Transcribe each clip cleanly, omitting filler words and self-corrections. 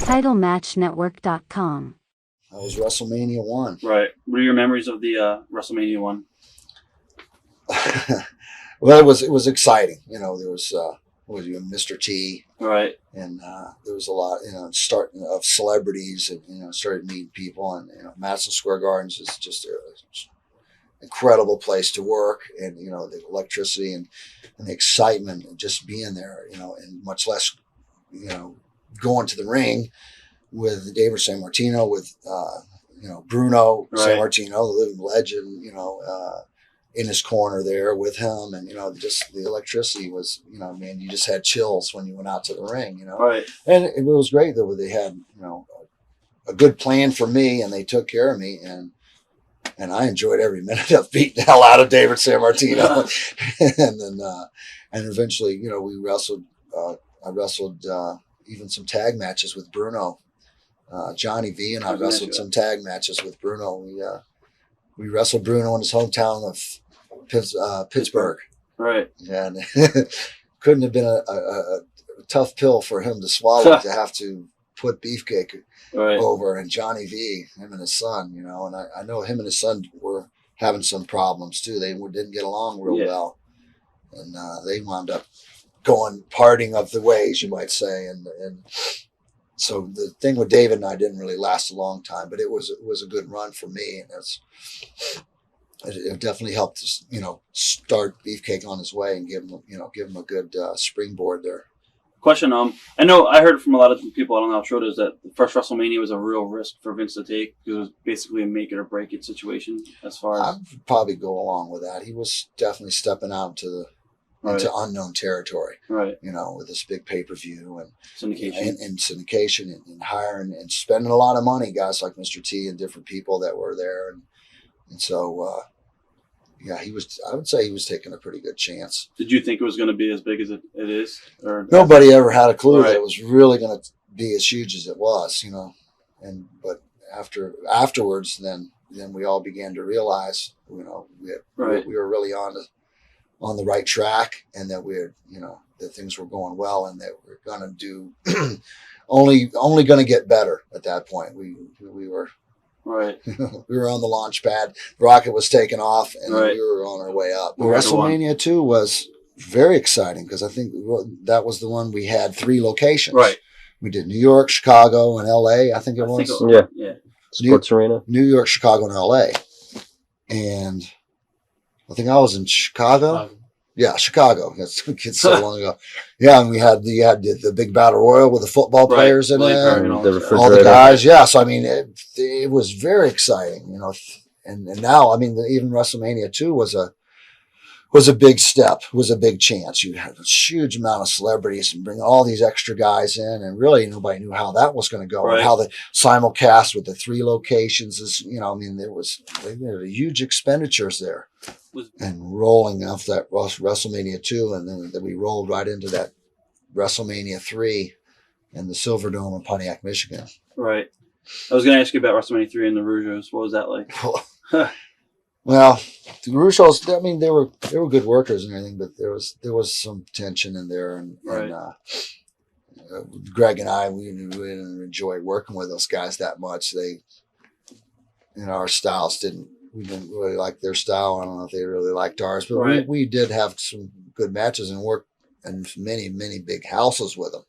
TitleMatchNetwork.com. That was WrestleMania 1. Right. What are your memories of the WrestleMania 1? Well, it was exciting. You know, there was Mr. T. Right. And there was a lot, starting of celebrities, and started meeting people, and Madison Square Garden is just an incredible place to work, and the electricity and the excitement of just being there, and much less, going to the ring with David Sammartino, with Bruno Sammartino, the living legend, in his corner there with him, and just the electricity was, man, you just had chills when you went out to the ring, Right. And it was great that they had a good plan for me, and they took care of me, and I enjoyed every minute of beating the hell out of David Sammartino. And then and eventually we wrestled. I wrestled even some tag matches with Bruno, Johnny V, and I wrestled some tag matches with Bruno. We wrestled Bruno in his hometown of Pittsburgh. Right. And couldn't have been a tough pill for him to swallow to have to put Beefcake over, and Johnny V, him and his son, and I know him and his son were having some problems too. They didn't get along real well, and they wound up parting of the ways, you might say, and so the thing with David and I didn't really last a long time, but it was a good run for me, and it definitely helped us, start Beefcake on his way and give him a good springboard there. Question. I know I heard from a lot of people, I don't know how true it is, that the first WrestleMania was a real risk for Vince to take. It was basically a make it or break it situation as far as. I'd probably go along with that. He was definitely stepping out into unknown territory. Right. With this big pay-per-view and syndication and syndication and hiring and spending a lot of money, guys like Mr. T and different people that were there. And so, I would say he was taking a pretty good chance. Did you think it was going to be as big as it is? Or nobody ever had a clue that it was really going to be as huge as it was, but afterwards, then we all began to realize, we were really on the right track, and that that things were going well, and that we're going to do only going to get better at that point. We were. Right. We were on the launch pad. The rocket was taking off, and we were on our way up. WrestleMania 2 was very exciting because I think that was the one we had 3 locations. Right. We did New York, Chicago, and L.A. I think it was. Yeah. Sports Arena. New York, Chicago, and L.A. And I think I was in Chicago. Yeah, Chicago. It's so long ago. Yeah, and you had the big battle royal with the football players in it, and all the guys. Yeah, so I mean, it was very exciting, And now, I mean, even WrestleMania 2 was a big step, was a big chance. You had a huge amount of celebrities and bring all these extra guys in, and really nobody knew how that was going to go, and how the simulcast with the 3 locations is. I mean, there was huge expenditures there. And rolling off that WrestleMania 2, and then we rolled right into that WrestleMania 3 and the Silver Dome in Pontiac, Michigan. Right. I was going to ask you about WrestleMania 3 and the Rougeos. What was that like? Well, the Rougeos, I mean, they were good workers and everything, but there was some tension in there, and Greg and I, we didn't enjoy working with those guys that much. Our styles we didn't really like their style. I don't know if they really liked ours, but we did have some good matches and work in many, many big houses with them.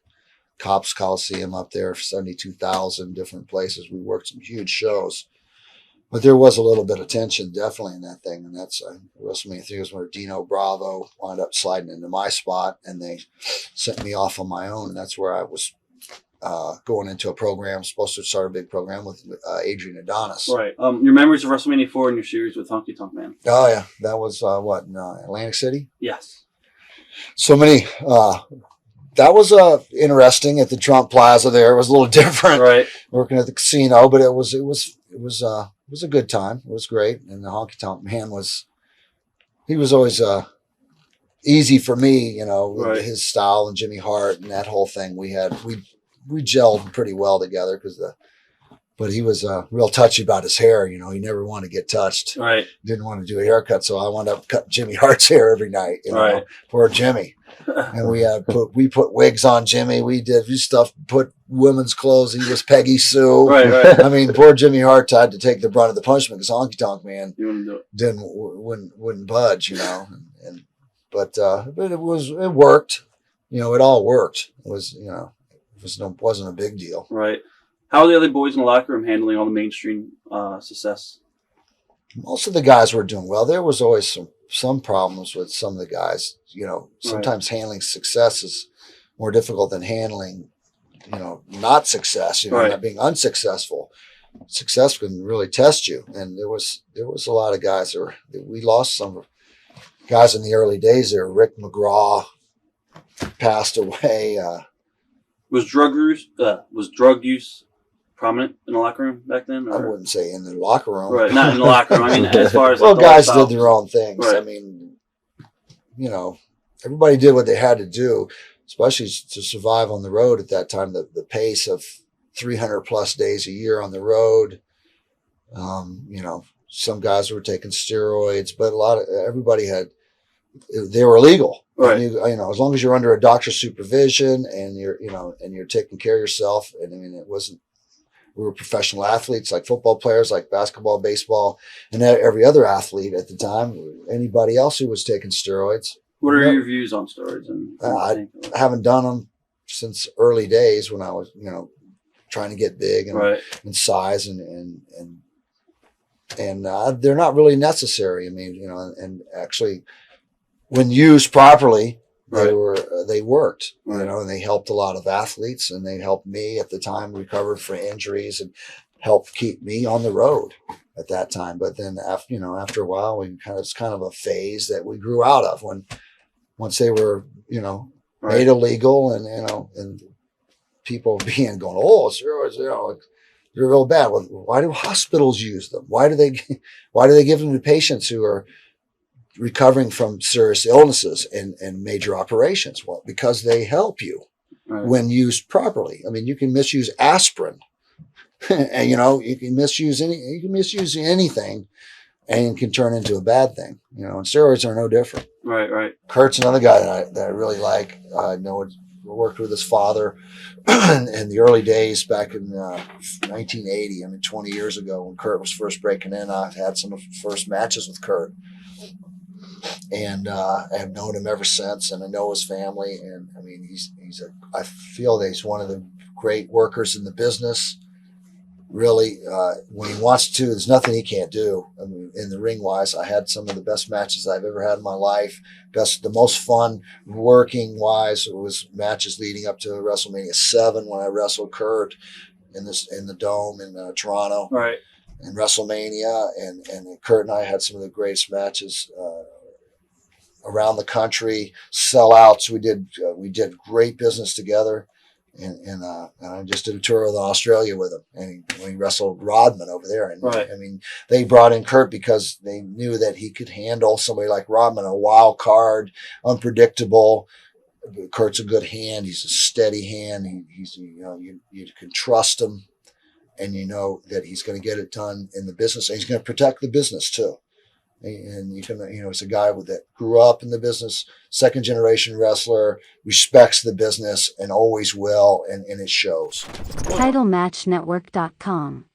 Cops Coliseum up there, 72,000 different places. We worked some huge shows, but there was a little bit of tension definitely in that thing. And that's WrestleMania 3 was where Dino Bravo wound up sliding into my spot, and they sent me off on my own. And that's where I was going into a program, supposed to start a big program with Adrian Adonis. Right. Your memories of WrestleMania 4 and your series with Honky Tonk Man. Oh, yeah. That was, in Atlantic City? Yes. So many. That was interesting at the Trump Plaza there. It was a little different. Right. Working at the casino, but it was a good time. It was great. And the Honky Tonk Man was always easy for me, with his style, and Jimmy Hart and that whole thing. We gelled pretty well together because but he was real touchy about his hair. You know, he never wanted to get touched. Right. Didn't want to do a haircut, so I wound up cutting Jimmy Hart's hair every night. You know, Right. poor Jimmy. And we put wigs on Jimmy. We did stuff. Put women's clothes. He was Peggy Sue. Right. I mean, poor Jimmy Hart had to take the brunt of the punishment because Honky Tonk Man You wouldn't do it. wouldn't budge. You know, but it worked. You know, it all worked. It was, you know, wasn't a big deal. Right. How are the other boys in the locker room handling all the mainstream success? Most of the guys were doing well. There was always some problems with some of the guys. You know, sometimes handling success is more difficult than handling, you know, not success. You know, not being unsuccessful. Success can really test you. And there was a lot of guys we lost some guys in the early days there. Rick McGraw passed away. Was drug use prominent in the locker room back then? I wouldn't say in the locker room. Right, not in the locker room. I mean, as far as well, guys did their own things. Right. I mean, you know, everybody did what they had to do, especially to survive on the road at that time. The pace of 300 plus days a year on the road. You know, some guys were taking steroids, but everybody they were illegal. Right. You know, as long as you're under a doctor's supervision and you're taking care of yourself. And I mean, we were professional athletes, like football players, like basketball, baseball, and every other athlete at the time. Anybody else who was taking steroids. What are your views on steroids? I haven't done them since early days when I was, you know, trying to get big and size and they're not really necessary. I mean, you know, and actually, when used properly, they worked, you know, and they helped a lot of athletes, and they helped me at the time recover from injuries and helped keep me on the road at that time. But then after a while, it's kind of a phase that we grew out of once they were, you know, made illegal and, you know, and people going, oh, steroids, you know, they're real bad. Well, why do hospitals use them? Why do they give them to patients who are recovering from serious illnesses and major operations? Well, because they help you when used properly. I mean, you can misuse aspirin, and you know, you can misuse anything, and it can turn into a bad thing. You know, and steroids are no different. Right. Kurt's another guy that I really like. I know worked with his father in the early days back in 1980. I mean, 20 years ago when Kurt was first breaking in. I've had some of the first matches with Kurt. And I have known him ever since, and I know his family. And I mean, I feel that he's one of the great workers in the business. Really, when he wants to, there's nothing he can't do. I mean, in the ring wise, I had some of the best matches I've ever had in my life. The most fun working wise was matches leading up to WrestleMania 7 when I wrestled Kurt in the Dome in Toronto. Right. And WrestleMania, and Kurt and I had some of the greatest matches around the country, sellouts. We did great business together, and I just did a tour of Australia with him, and when he wrestled Rodman over there. And I mean, they brought in Kurt because they knew that he could handle somebody like Rodman, a wild card, unpredictable. Kurt's a good hand. He's a steady hand. He's you know, you can trust him. And you know that he's going to get it done in the business, and he's going to protect the business too. And you can, you know, it's a guy that grew up in the business, second generation wrestler, respects the business, and always will, and it shows. TitleMatchNetwork.com